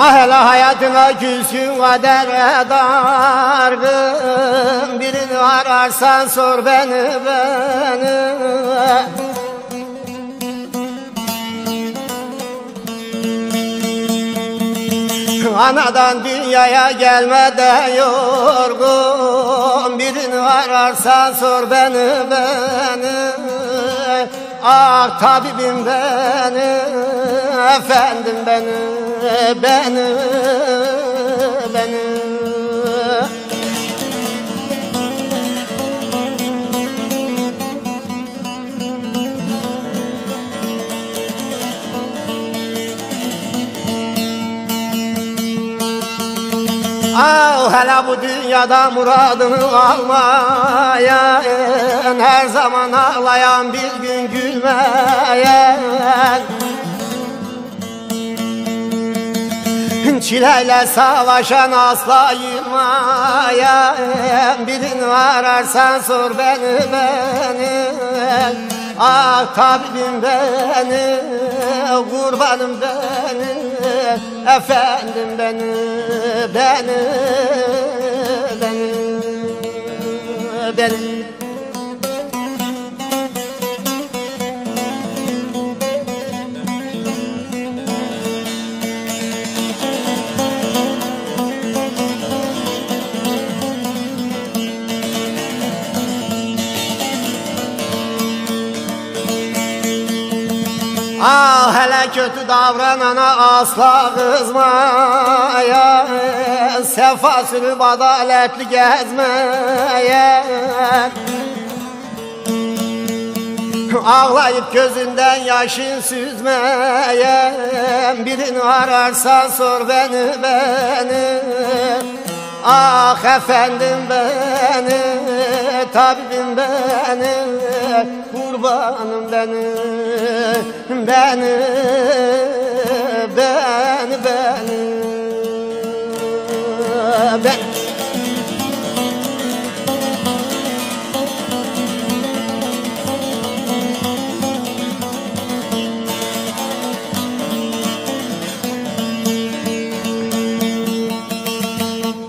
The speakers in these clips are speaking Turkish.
Ah hele hayatına küsün kadere dargın, birini ararsan sor beni. Anadan dünyaya gelmeden yorgun, birini ararsan sor beni. Ah tabibim beni, efendim beni. Ah hele bu dünyada muradını almayan, her zaman ağlayan bir gün gülmeyen, çileyle savaşan asla yılmayan, birini ararsan sor beni. Ah tabibim beni, kurbanım beni, efendim beni. Ah hele kötü davranana asla kızmayan, sefa sürüp adaletli gezmeyen, ağlayıp gözünden yaşın süzmeyen, birini ararsan sor beni. Ah efendim beni, tabibim beni, kurbanım beni.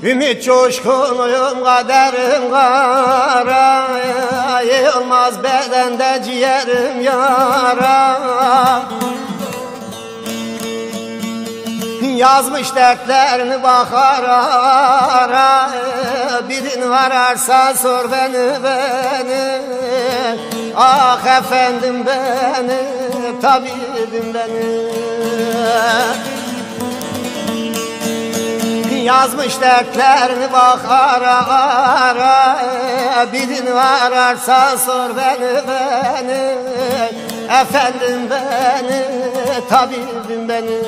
Ümit coşkunuyum, kaderim kara, yılmaz bedende ciğerim yara. Yazmış dertlerini bakar ara, birini ararsan sor beni. Ah efendim beni, tabibim beni. Yazmış dertlerini bakar ara, birini ararsan sor beni. Efendim beni, tabibim beni.